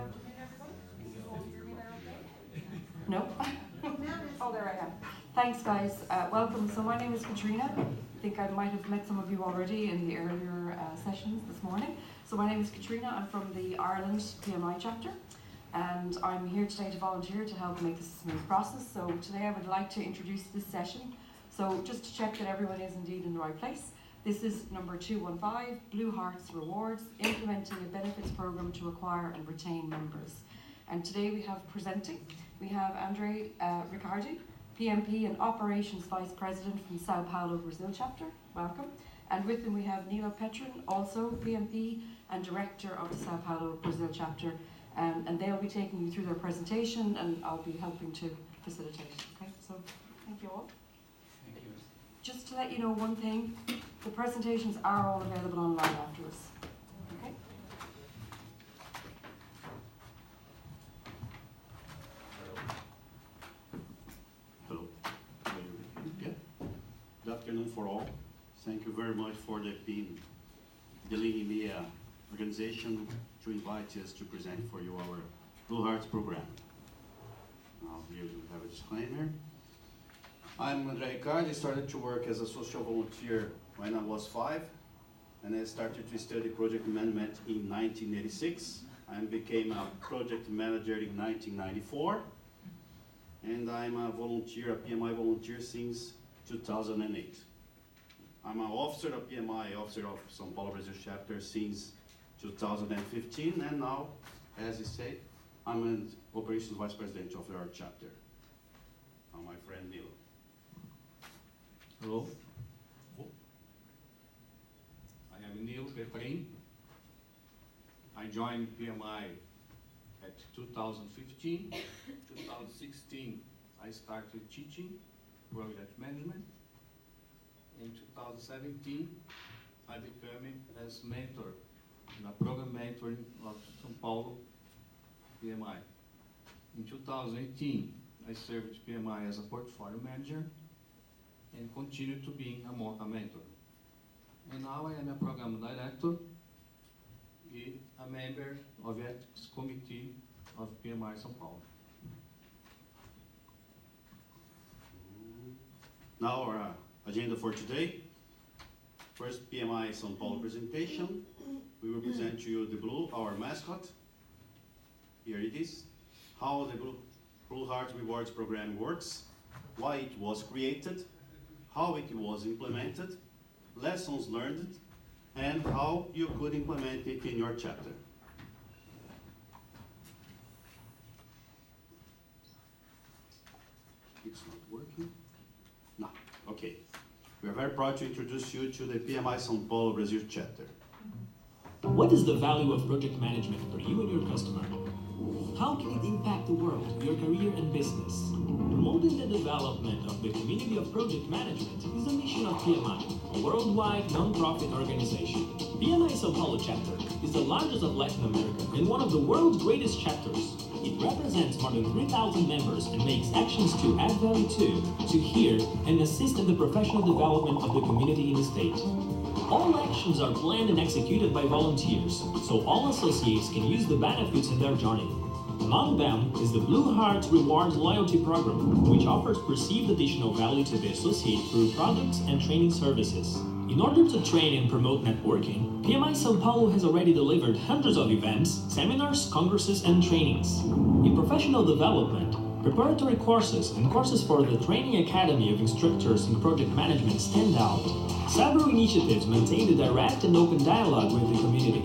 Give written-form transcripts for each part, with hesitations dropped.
afternoon, everybody. Can you all hear me now okay? No? Oh, there I am. Thanks, guys. Welcome. So my name is Katrina. I think I might have met some of you already in the earlier sessions this morning. So my name is Katrina. I'm from the Ireland PMI chapter. And I'm here today to volunteer to help make this a smooth process. So today I would like to introduce this session. So just to check that everyone is indeed in the right place. This is number 215, Blue Hearts Rewards, implementing a benefits program to acquire and retain members. And today we have presenting, we have Andre Riccardi, PMP and Operations Vice President from São Paulo, Brazil chapter. Welcome. And with them we have Nilo Petrin, also PMP and Director of the São Paulo, Brazil chapter. And they'll be taking you through their presentation and I'll be helping to facilitate. Okay, so thank you all. Thank you. Just to let you know one thing, the presentations are all available online afterwards. Okay? Hello. Yeah. Good afternoon for all. Thank you very much for the LIM EMEA organization to invite us to present for you our Blue Hearts program. Now here we have a disclaimer. I'm Andre Riccardi. I started to work as a social volunteer when I was 5, and I started to study project management in 1986. I became a project manager in 1994, and I'm a volunteer, a PMI volunteer since 2008. I'm an officer of PMI, officer of São Paulo Brazil chapter since 2015, and now, as you say, I'm an operations vice president of our chapter. Now my friend Nilo. Hello. I am Nilo Petrin. I joined PMI at 2015. 2016, I started teaching project management. In 2017, I became as mentor, a program mentor of São Paulo PMI. In 2018, I served PMI as a portfolio manager and continued to be a mentor. And now I am a program director and a member of the ethics committee of PMI São Paulo. Now our agenda for today. First, PMI São Paulo presentation. We will present to you the Blue, our mascot. Here it is. How the Blue Heart Rewards program works, why it was created, how it was implemented, lessons learned, and how you could implement it in your chapter. It's not working? No, okay. We are very proud to introduce you to the PMI São Paulo Brazil chapter. What is the value of project management for you and your customer? How can it impact the world, your career and business? Promoting the development of the community of project management is the mission of PMI, a worldwide non-profit organization. PMI São Paulo chapter is the largest of Latin America and one of the world's greatest chapters. It represents more than 3,000 members and makes actions to add value to hear, and assist in the professional development of the community in the state. All actions are planned and executed by volunteers, so all associates can use the benefits in their journey. Among them is the Blue Heart Rewards loyalty program, which offers perceived additional value to the associate through products and training services. In order to train and promote networking, PMI São Paulo has already delivered hundreds of events, seminars, congresses, and trainings. In professional development, preparatory courses and courses for the Training Academy of Instructors in Project Management stand out. Several initiatives maintain a direct and open dialogue with the community,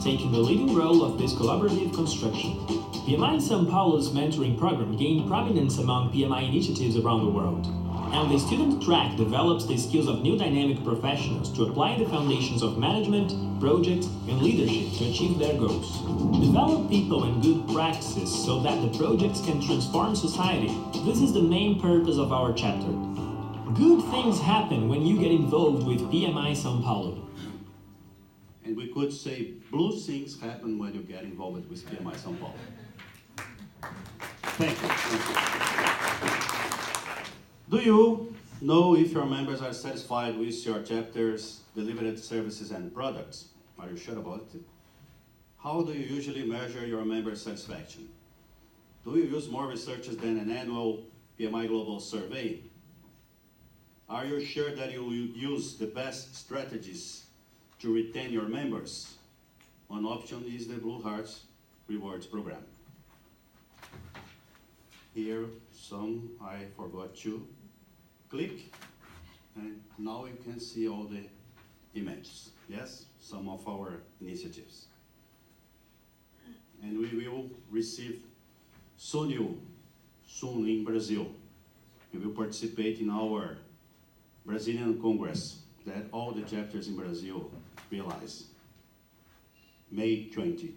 taking the leading role of this collaborative construction. PMI São Paulo's mentoring program gained prominence among PMI initiatives around the world, and the student track develops the skills of new dynamic professionals to apply the foundations of management, project, and leadership to achieve their goals. Develop people and good practices so that the projects can transform society. This is the main purpose of our chapter. Good things happen when you get involved with PMI São Paulo. And we could say blue things happen when you get involved with PMI São Paulo. Thank you. Do you know if your members are satisfied with your chapter's delivered services and products? Are you sure about it? how do you usually measure your member satisfaction? Do you use more researches than an annual PMI Global survey? Are you sure that you will use the best strategies to retain your members? One option is the Blue Hearts Rewards Program. Here, some I forgot to click, and now you can see all the images. Yes, some of our initiatives. And we will receive soon in Brazil. We will participate in our Brazilian Congress that all the chapters in Brazil realize. May 20.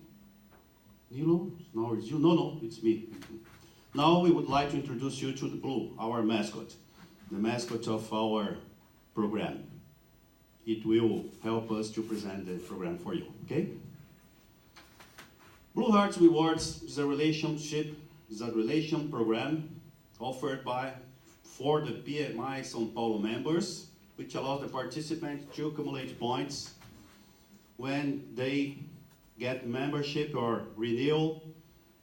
Nilo, now it's you. No, it's me. Now we would like to introduce you to the Blue, our mascot, the mascot of our program. It will help us to present the program for you, okay? Blue Hearts Rewards is a relation program offered for the PMI São Paulo members, which allows the participants to accumulate points when they get membership or renew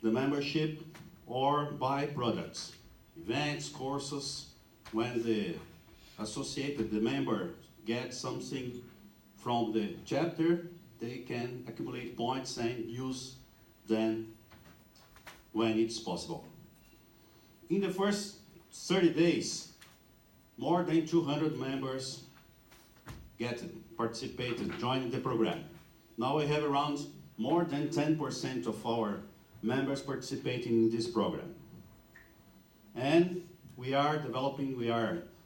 the membership or buy products, events, courses. When the member gets something from the chapter, they can accumulate points and use them when it's possible. In the first 30 days, more than 200 members participated, joined the program. Now we have around more than 10% of our members participating in this program. And we are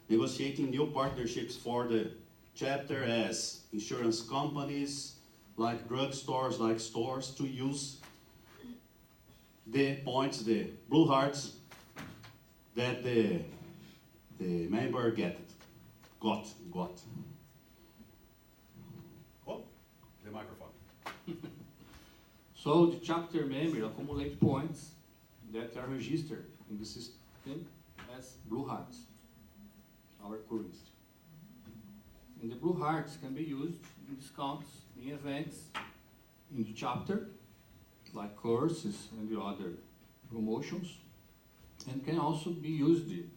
negotiating new partnerships for the chapter as insurance companies, like drugstores, like stores, to use the points, the Blue Hearts, that the member got. Oh, the microphone. So the chapter member accumulate points that are registered in the system as Blue Hearts, our currency. And the Blue Hearts can be used in discounts in events in the chapter, like courses and the other promotions, and can also be used in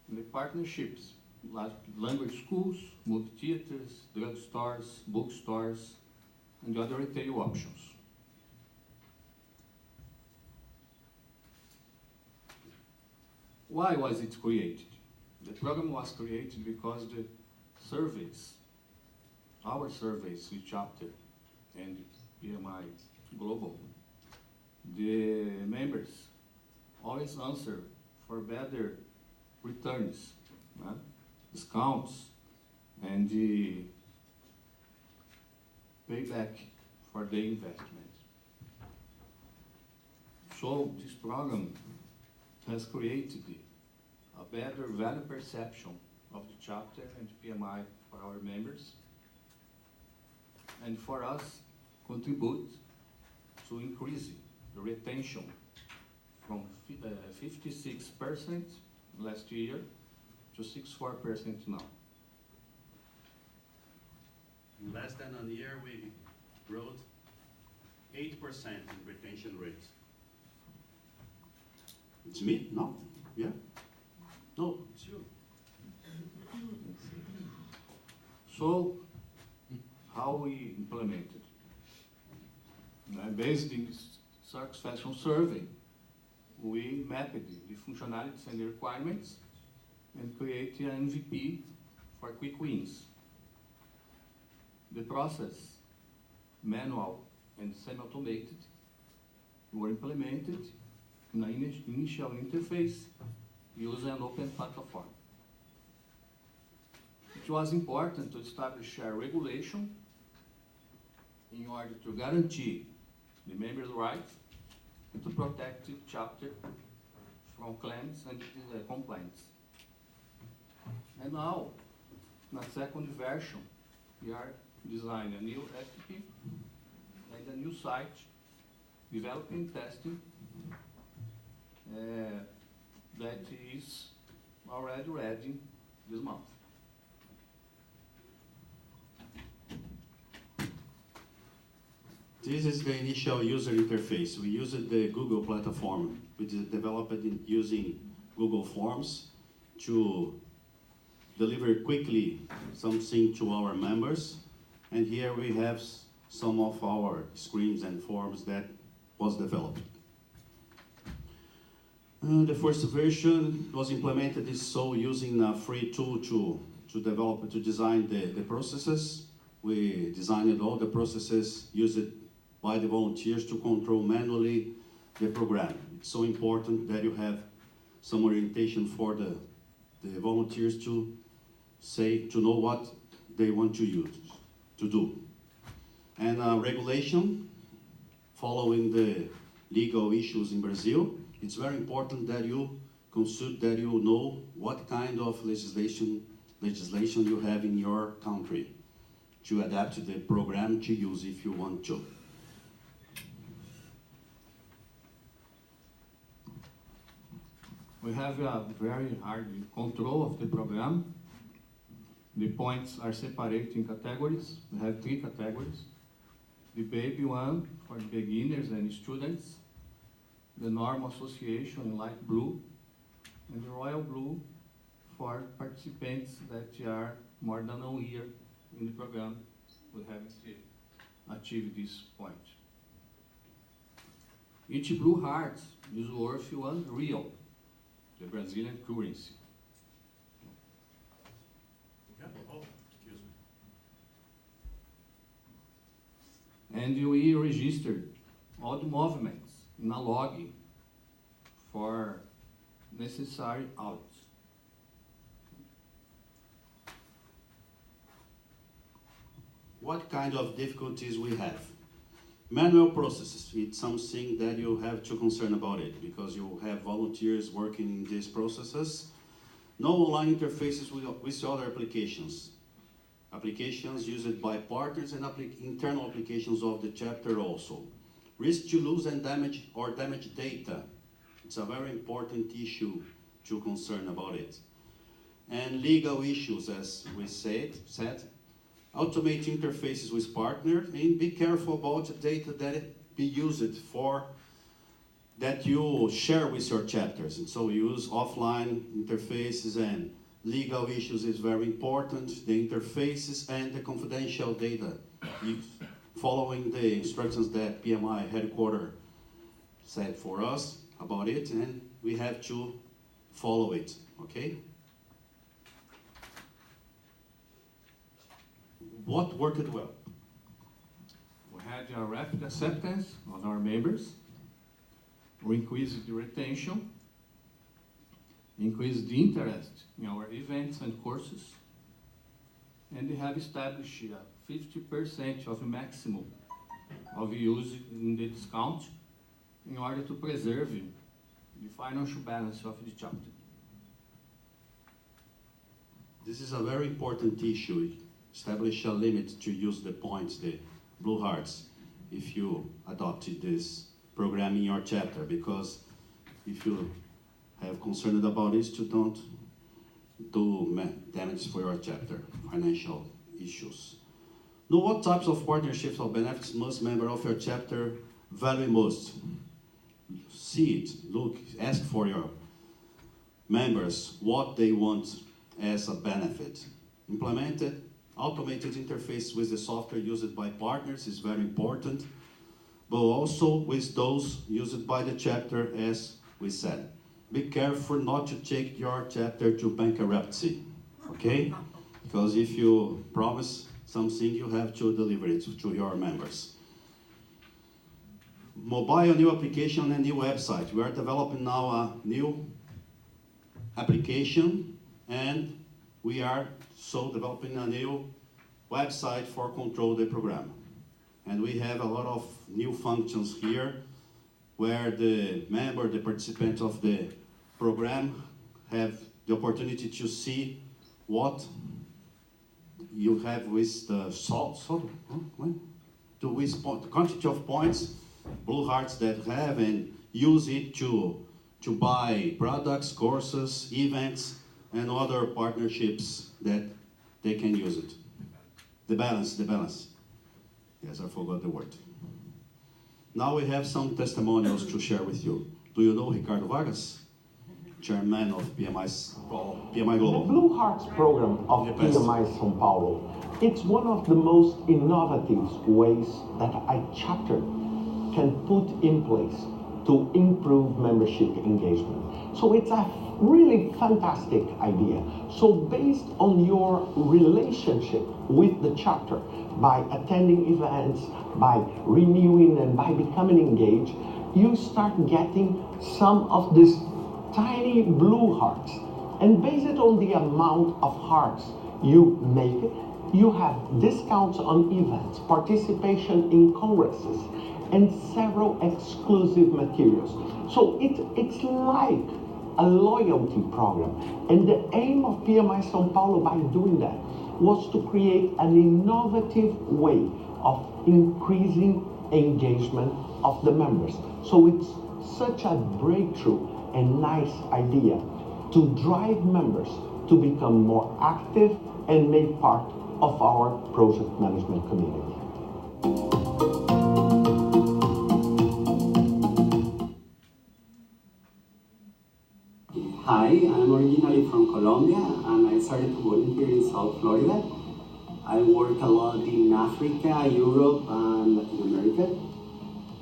the partnerships, like language schools, movie theaters, drugstores, bookstores, and the other retail options. Why was it created? The program was created because the surveys, our surveys with chapter and PMI Global, the members always answer for better returns, discounts, and the payback for the investment. So this program has created a better value perception of the chapter and PMI for our members, and for us contribute to increase the retention from 56% last year to 64% now. In less than a year, we wrote 8% in retention rate. It's me? No? Yeah? No, it's you. So, how we implemented? Based in satisfaction survey, we mapped the functionalities and the requirements and created an MVP for quick wins. The process, manual and semi-automated, were implemented in an initial interface using an open platform. It was important to establish a regulation in order to guarantee the members' rights and to protect the chapter from claims and complaints. And now, in the second version, we are designing a new FTP and a new site, developing testing, that is already ready this month. This is the initial user interface. We used the Google platform. We developed it using Google Forms to deliver quickly something to our members. And here we have some of our screens and forms that was developed. The first version was implemented using a free tool to develop, to design the processes. We designed all the processes used by the volunteers to control manually the program. It's so important that you have some orientation for the volunteers to know what they want to do. And regulation, following the legal issues in Brazil, it's very important that you consult, that you know what kind of legislation you have in your country to adapt the program to use if you want to. We have a very hard control of the program. The points are separated in categories. We have 3 categories. The baby one for beginners and students, the normal association in light blue, and the royal blue for participants that are more than a year in the program who haven't achieved this point. Each blue heart is worth 1 real, the Brazilian currency. Excuse me. And we registered all the movements in a log for necessary audits. What kind of difficulties we have? Manual processes, it's something that you have to concern about it because you have volunteers working in these processes. No online interfaces with other applications. Applications used by partners and internal applications of the chapter also. Risk to lose and damage or damage data. It's a very important issue to concern about it. And legal issues, as we said. Automate interfaces with partners and be careful about the data that be used for that you share with your chapters. And so we use offline interfaces, and legal issues is very important. The interfaces and the confidential data, following the instructions that PMI headquarters said for us about it, and we have to follow it, okay? What worked well? We had a rapid acceptance of our members. We increased the retention, increased the interest in our events and courses, and we have established a 50% of maximum of use in the discount in order to preserve the financial balance of the chapter. This is a very important issue. Establish a limit to use the points, the blue hearts, if you adopted this program in your chapter, because if you have concerned about this, you don't do damage for your chapter, financial issues. Know what types of partnerships or benefits most member of your chapter value most. See it, look, ask for your members what they want as a benefit. Implement it. Automated interface with the software used by partners is very important, but also with those used by the chapter, as we said. Be careful not to take your chapter to bankruptcy, okay? Because if you promise something, you have to deliver it to your members. Mobile new application and new website. We are developing now a new application, and we are developing a new website for control the program. And we have a lot of new functions here where the member, the participant of the program have the opportunity to see what you have with the the quantity of points, blue hearts that have, and use it to buy products, courses, events, and other partnerships that they can use it. The balance. Yes, I forgot the word. Now we have some testimonials to share with you. Do you know Ricardo Vargas? Chairman of PMI Global. The Blue Hearts program of PMI São Paulo, it's one of the most innovative ways that a chapter can put in place to improve membership engagement. So it's a really fantastic idea. So based on your relationship with the chapter, by attending events, by renewing and by becoming engaged, you start getting some of these tiny blue hearts. And based on the amount of hearts you make, you have discounts on events, participation in congresses, and several exclusive materials. So it's like a loyalty program. And the aim of PMI São Paulo by doing that was to create an innovative way of increasing engagement of the members. So it's such a breakthrough and nice idea to drive members to become more active and make part of our project management community. Hi, I'm originally from Colombia and I started to volunteer in South Florida. I work a lot in Africa, Europe, and Latin America.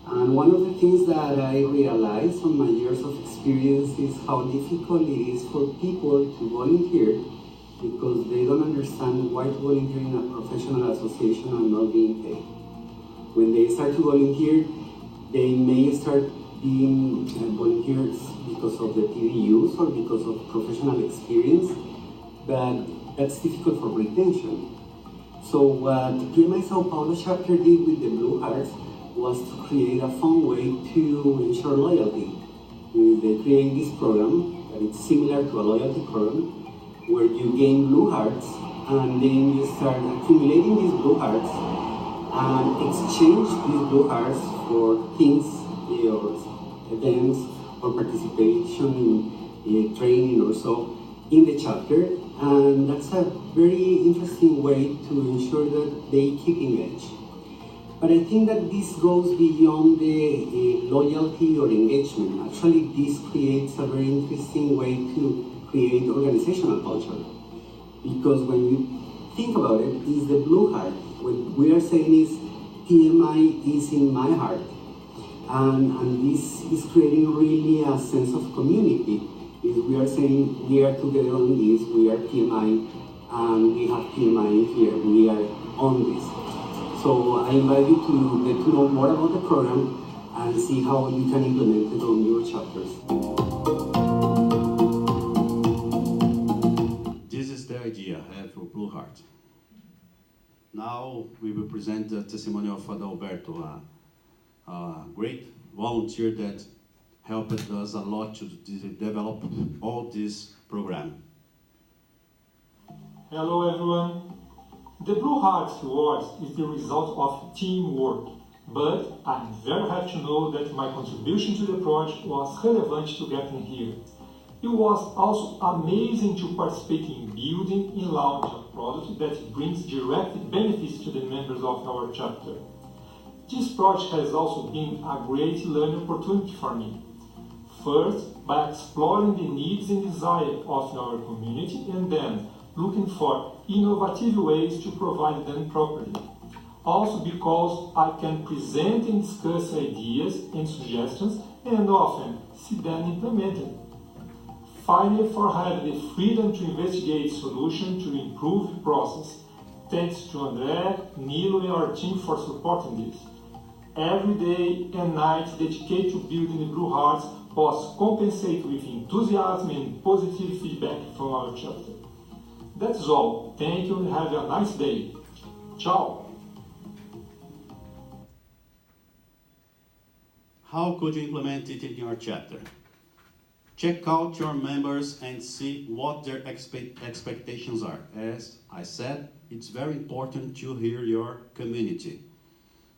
And one of the things that I realized from my years of experience is how difficult it is for people to volunteer because they don't understand why to volunteer in a professional association and not being paid. When they start to volunteer, they may start being volunteers because of the TVUs or because of professional experience, but that's difficult for retention. So what PMI São Paulo chapter did with the Blue Hearts was to create a fun way to ensure loyalty. They create this program that is similar to a loyalty program where you gain Blue Hearts and then you start accumulating these Blue Hearts and exchange these Blue Hearts for things or events or participation in training or so in the chapter, and that's a very interesting way to ensure that they keep engaged. But I think that this goes beyond the loyalty or engagement. Actually, this creates a very interesting way to create organizational culture. Because when you think about it, is the Blue Heart. What we are saying is PMI is in my heart. And this is creating really a sense of community. We are saying we are together on this, we are PMI, and we have PMI here, we are on this. So I invite you to get to know more about the program and see how you can implement it on your chapters. This is the idea I have for Blue Heart. Now we will present the testimony of Adalberto, a great volunteer that helped us a lot to develop all this program. Hello everyone. The Blue Hearts Awards is the result of teamwork, but I'm very happy to know that my contribution to the project was relevant to getting here. It was also amazing to participate in building and launch a product that brings direct benefits to the members of our chapter. This project has also been a great learning opportunity for me. First, by exploring the needs and desires of our community, and then looking for innovative ways to provide them properly. Also because I can present and discuss ideas and suggestions and often see them implemented. Finally, for having the freedom to investigate solutions to improve the process. Thanks to André, Nilo and our team for supporting this. Every day and night dedicated to building the Blue Hearts was compensated with enthusiasm and positive feedback from our chapter. That's all. Thank you and have a nice day. Ciao. How could you implement it in your chapter? Check out your members and see what their expectations are. As I said, it's very important to hear your community.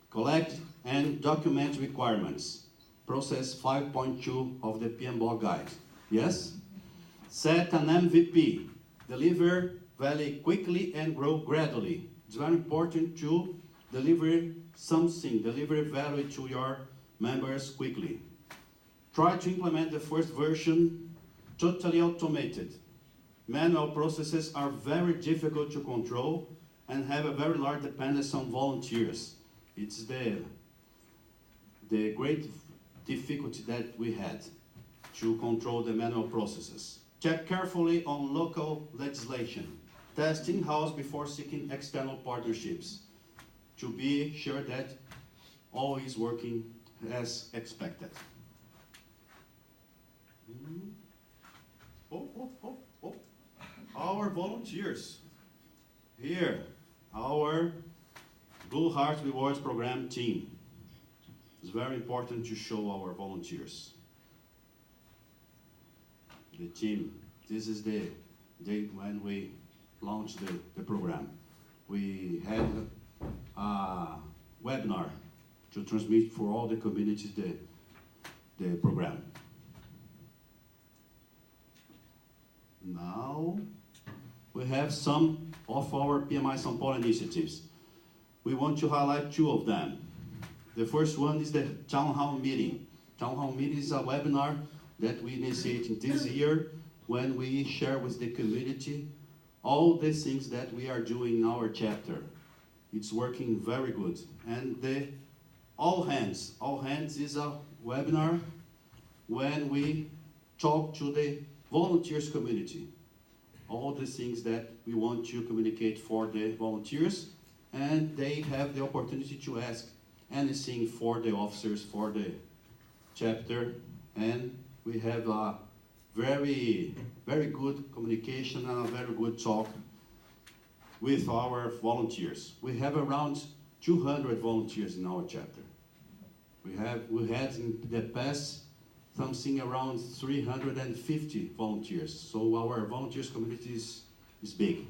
Collect and document requirements. Process 5.2 of the PMBOK guide. Yes? Set an MVP. Deliver value quickly and grow gradually. It's very important to deliver something, deliver value to your members quickly. Try to implement the first version totally automated. Manual processes are very difficult to control and have a very large dependence on volunteers. It's the great difficulty that we had to control the manual processes. Check carefully on local legislation. Test in-house before seeking external partnerships to be sure that all is working as expected. Our volunteers. Here, our Blue Heart Rewards Program team. It's very important to show our volunteers. The team, this is the date when we launched the program. We had a webinar to transmit for all the communities the program. Now, we have some of our PMI São Paulo initiatives. We want to highlight two of them. The first one is the Town Hall Meeting. Town Hall Meeting is a webinar that we initiated this year when we share with the community all the things that we are doing in our chapter. It's working very good. And the All Hands is a webinar when we talk to the volunteers community. All the things that we want to communicate for the volunteers, and they have the opportunity to ask anything for the officers, for the chapter, and we have a very, very good communication and a very good talk with our volunteers. We have around 200 volunteers in our chapter. We had in the past something around 350 volunteers. So our volunteers community is big.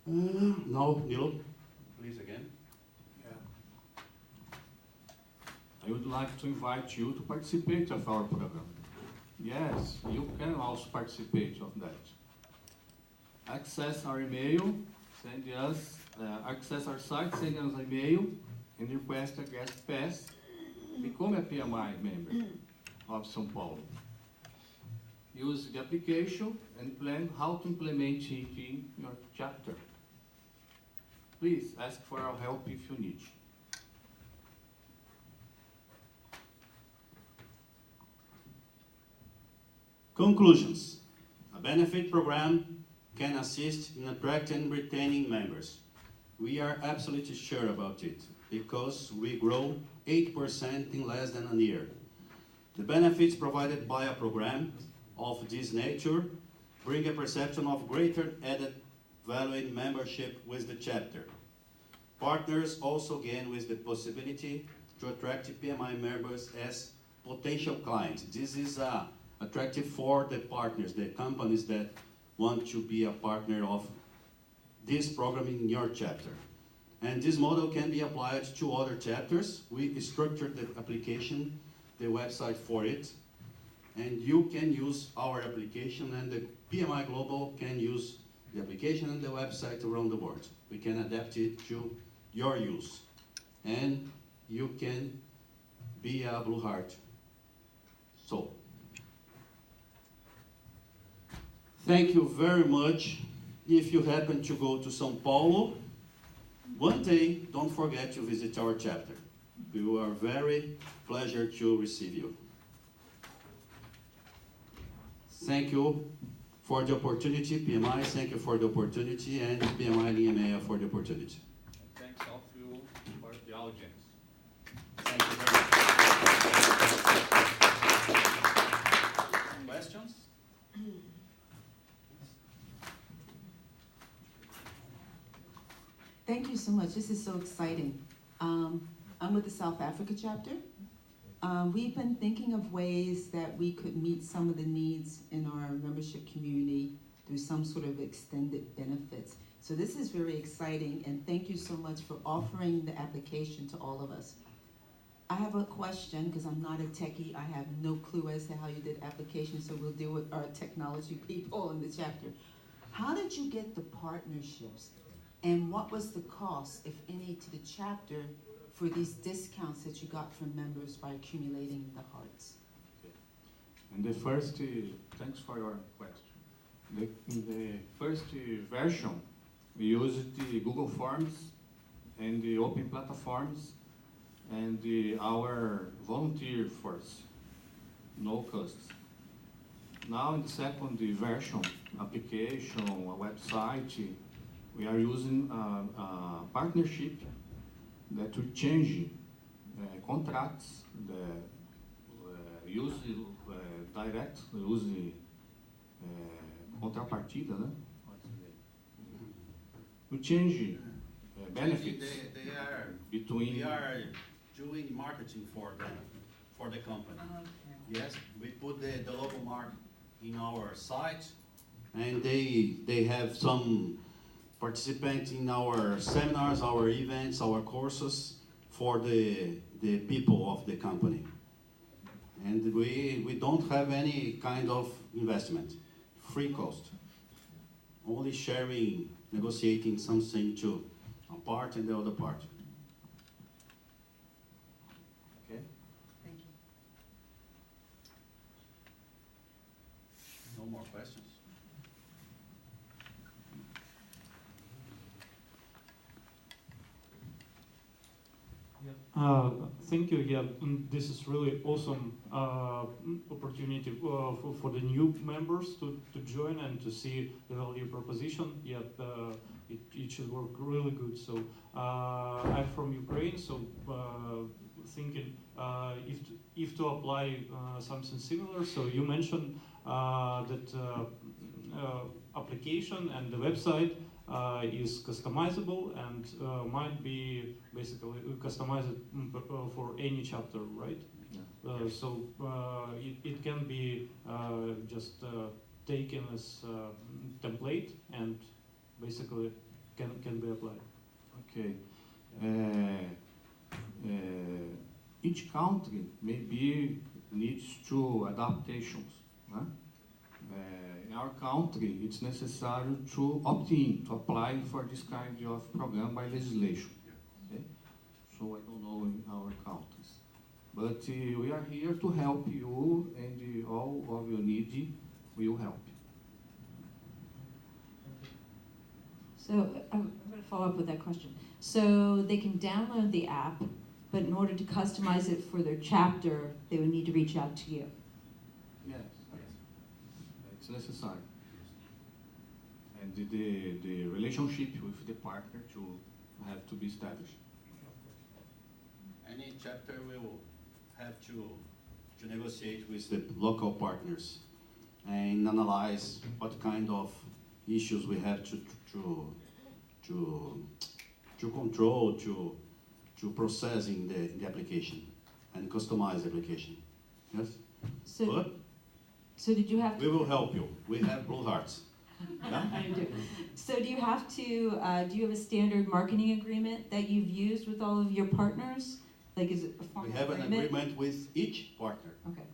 Now, Nilo, please again. I would like to invite you to participate of our program. Yes, you can also participate of that. Access our email, access our site, send us an email, and request a guest pass. Become a PMI member of São Paulo. Use the application and plan how to implement it in your chapter. Please ask for our help if you need. Conclusions. A benefit program can assist in attracting and retaining members. We are absolutely sure about it because we grow 8% in less than a year. The benefits provided by a program of this nature bring a perception of greater added value in membership with the chapter. Partners also gain with the possibility to attract PMI members as potential clients. This is attractive for the partners, the companies that want to be a partner of this program in your chapter. And this model can be applied to other chapters. We structured the application, the website for it, and you can use our application, and the PMI Global can use the application and the website around the world. We can adapt it to your use, and you can be a Blue Heart. So, thank you very much. If you happen to go to São Paulo, one day, don't forget to visit our chapter. We are very pleased to receive you. Thank you for the opportunity, PMI. Thank you for the opportunity, and PMI LIM EMEA for the opportunity. Thanks all of you for the audience. Thank you very much. Questions? Thank you so much. This is so exciting. I'm with the South Africa chapter. We've been thinking of ways that we could meet some of the needs in our membership community through some sort of extended benefits. So this is very exciting, and thank you so much for offering the application to all of us. I have a question, because I'm not a techie. I have no clue as to how you did applications, so we'll deal with our technology people in the chapter. How did you get the partnerships? And what was the cost, if any, to the chapter for these discounts that you got from members by accumulating the hearts? And the first, thanks for your question. In the first version, we used the Google Forms and the open platforms and our volunteer force, no costs. Now in the second version, application, a website, we are using a partnership that will change contracts, use direct, use contrapartida, né? We change benefits They are, between. we are doing marketing for them, for the company. Yes, we put the logo mark in our site, and they have some participants in our seminars, our events, our courses for the people of the company. And we don't have any kind of investment, free cost. Only sharing, negotiating something to a part and the other part. Okay. Thank you. No more questions? Thank you. Yeah, this is really awesome opportunity for the new members to join and to see the value proposition. Yeah, it should work really good. So I'm from Ukraine, so thinking if to apply something similar. So you mentioned that application and the website is customizable and might be basically customized for any chapter, right? Yeah. So it can be just taken as template and basically can be applied. Okay. Each country maybe needs to adaptations. Huh? In our country, it's necessary to opt in, to apply for this kind of program by legislation. Okay? So I don't know in our countries. But we are here to help you, and all of your needs will help. So I'm going to follow up with that question. So they can download the app, but in order to customize it for their chapter, they would need to reach out to you. Yes, it's necessary. And the relationship with the partner to have to be established. Any chapter will have to negotiate with the local partners and analyze what kind of issues we have to control, to process in the application and customize the application. Yes? So did you have to? We will help you. We have Blue Hearts. Yeah? I do. So do you have to, do you have a standard marketing agreement that you've used with all of your partners? Like, is it a formal We have an agreement with each partner. Okay.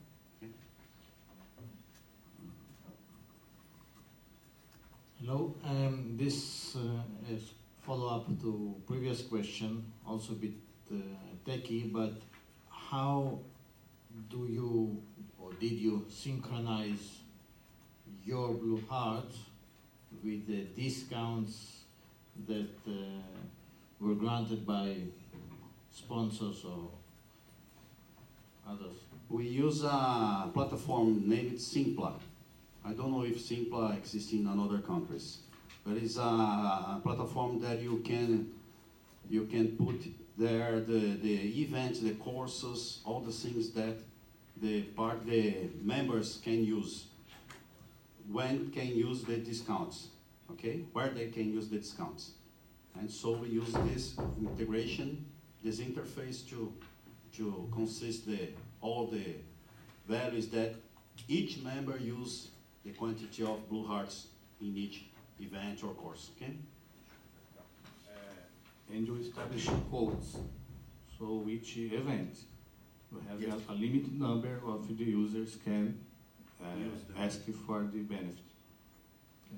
Hello, this is follow-up to previous question, also a bit techy, but how do you or did you synchronize your Blue Heart with the discounts that were granted by sponsors or others? We use a platform named Simpla. I don't know if Simpla exists in other countries, but it's a platform that you can put there the events, the courses, all the things that the members can use. When can use the discounts, okay? Where they can use the discounts, and so we use this integration, this interface to consist all the values that each member use. The quantity of Blue Hearts in each event or course, okay? And you establish codes. So each event, we have Yes. a limited number of the users can Use the ask for the benefit.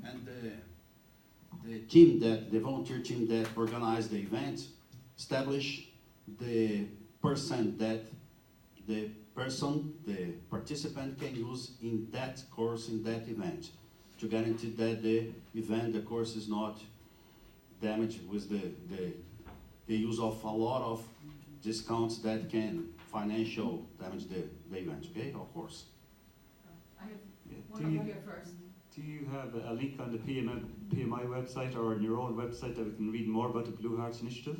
And the volunteer team that organized the event, establish the percent that the participant can use in that course, in that event, to guarantee that the course is not damaged with the use of a lot of discounts that can financial damage the event, okay, of course. I have Do one you- over here first. Do you have a link on the PMI website or on your own website that we can read more about the Blue Hearts Initiative?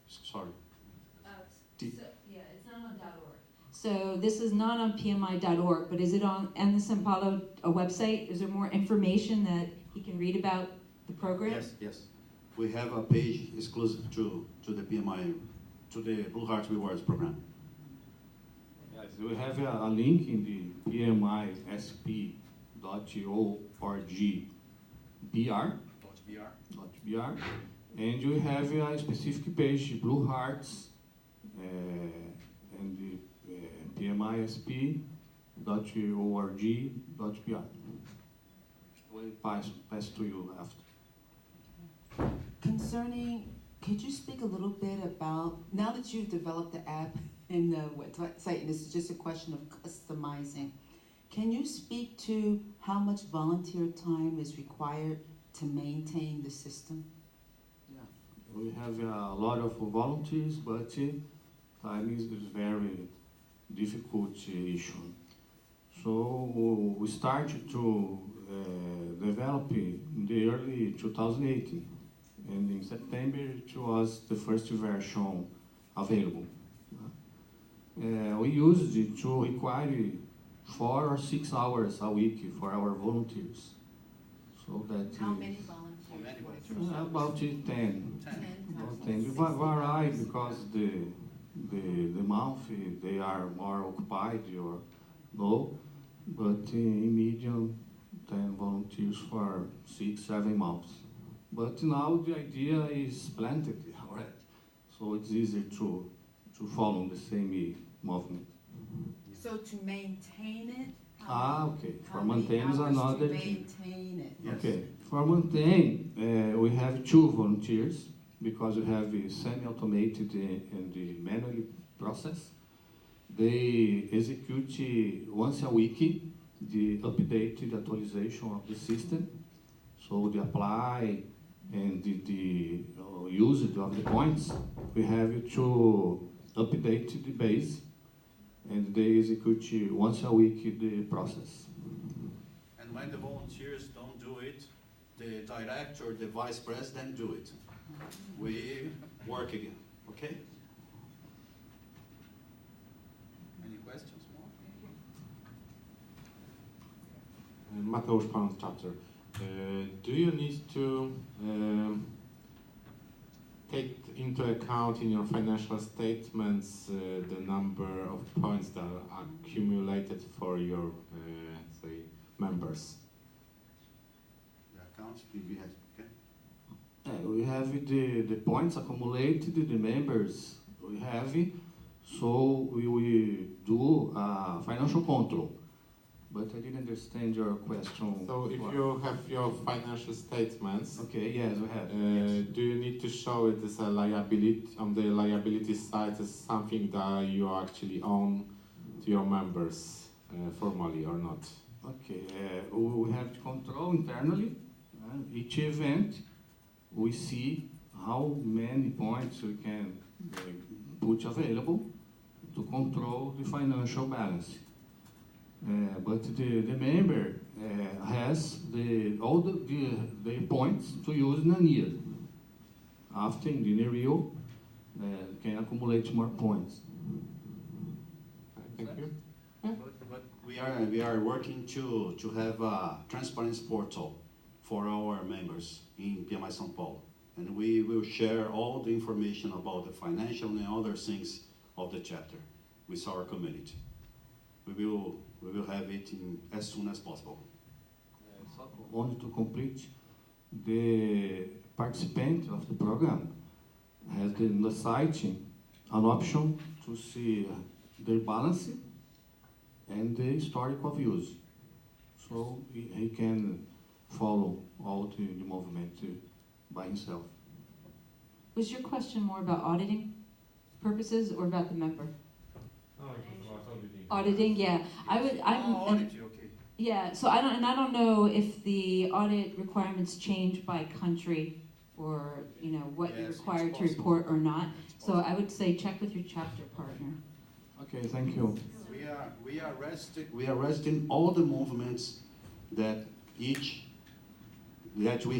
Sorry. Yeah, it's not on .org. So this is not on PMI.org, but is it on the São Paulo website? Is there more information that he can read about the program? Yes. We have a page exclusive to the PMI, to the Blue Hearts Rewards program. Yes, we have a link in the PMISP.org.br, and you have a specific page, Blue Hearts, and the PMISP.org.br. We'll pass to you after. Concerning, could you speak a little bit about, now that you've developed the app and the website, and this is just a question of customizing, can you speak to how much volunteer time is required to maintain the system? We have a lot of volunteers, but time is very difficult issue. So we started to develop in the early 2018, and in September it was the first version available. We used it to require 4 or 6 hours a week for our volunteers. So that How many volunteers? about 10. 10. About 10. It vary because the month they are more occupied or low, but in medium 10 volunteers for 6-7 months. But now the idea is planted already, so it's easier to follow the same movement. So to maintain it? Okay. For maintain is another to thing. maintain it? Yes. Okay. For maintain, we have 2 volunteers because we have a semi-automated and the manual process. They execute once a week the updated actualization of the system. So the apply and the usage of the points, we have to update the base, and they execute once a week the process. And when the volunteers don't do it, the director, the vice president do it. We work again, okay? Any questions more? Mateusz Pan chapter. Do you need to take into account in your financial statements the number of points that are accumulated for your, say, members? The accounts, we have, okay? We have the points accumulated, the members we have, so we do financial control. But I didn't understand your question. So if you have your financial statements, okay, yes, we have. Do you need to show it as a liability on the liability side as something that you actually own to your members formally or not? Okay, we have to control internally each event. We see how many points we can put available to control the financial balance. But the member has all the points to use in a year. After in the renewal, can accumulate more points. Thank you. But we are working to have a transparency portal for our members in PMI São Paulo. And we will share all the information about the financial and other things of the chapter with our community. We will have it as soon as possible. Only to complete, the participant of the program has in the site an option to see their balance and the historic of use. So he can follow all the movement by himself. Was your question more about auditing purposes or about the member? Auditing, yeah. Okay. Yeah, so I don't know if the audit requirements change by country or, you know, what you're Yes, required it's to possible. report or not. So I would say check with your chapter partner. Okay, thank you. We are arresting all the movements that we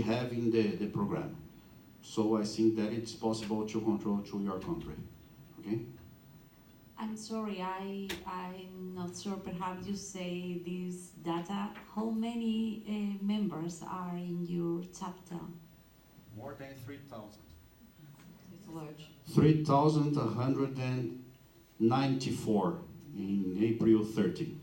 have in the program. So I think that it's possible to control through your country. Okay? I'm sorry, I'm not sure. Perhaps you say this data. How many members are in your chapter? More than 3,000. It's large. 3,194 in April 30.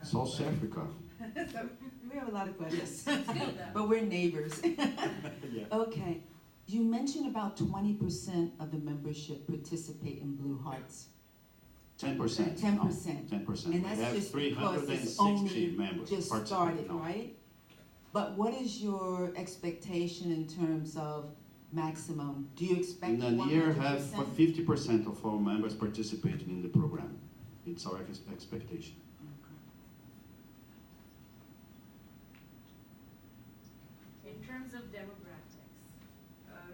South Africa. We have a lot of questions, but we're neighbors. Yeah. Okay, you mentioned about 20% of the membership participate in Blue Hearts. 10%. 10%. 10%. And We that's have just because it's 360 only members just participating started, now. right? But what is your expectation in terms of maximum? Do you expect In a 100%? year, have 50% of our members participating in the program. It's our expectation. In terms of demographics,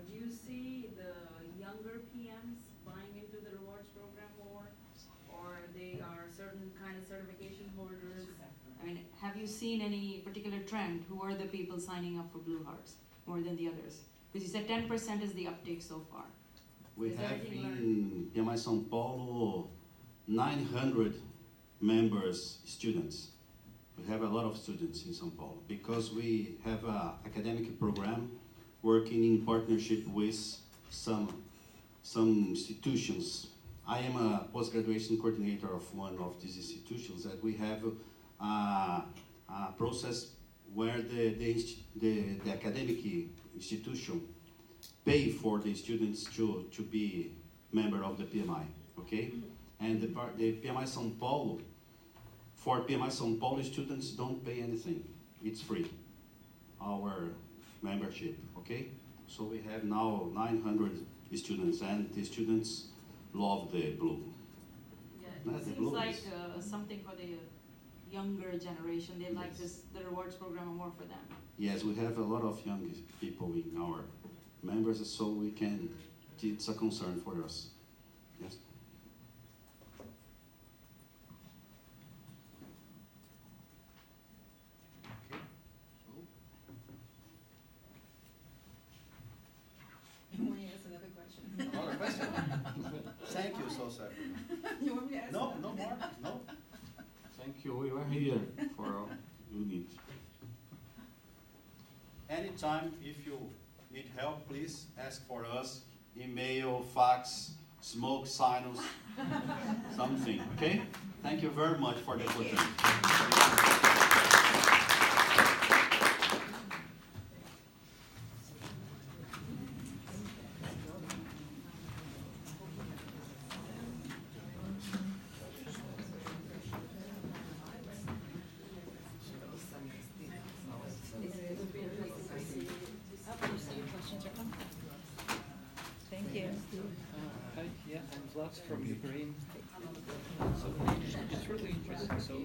do you see the younger PMs buying into the rewards program more, or they are certain kind of certification holders? I mean, have you seen any particular trend? Who are the people signing up for Blue Hearts more than the others? Because you said 10% is the uptake so far. We Is there have anything in PMI São Paulo 900 members, students. We have a lot of students in São Paulo because we have an academic program working in partnership with some institutions. I am a post-graduation coordinator of one of these institutions that we have a process where the academic institution pay for the students to be member of the PMI, okay? And the PMI São Paulo, for PMI São Paulo, students don't pay anything. It's free, our membership, okay? So we have now 900 students, and the students love the blue. Yeah, Not it the seems blue like is- something for the younger generation. They like Yes. the rewards program more for them. Yes, we have a lot of young people in our members, so it's a concern for us. Yes. You want to ask another question? Another question? Thank you, South Africa. You want me to ask No, another? no more, no. Thank you, we are here for all you need. Anytime, if you need help, please ask for us. Email, fax, smoke signals, something, okay? Thank you very much for the opportunity. Thank you. Hi, yeah, I'm Vlad from Ukraine. So it's really interesting. So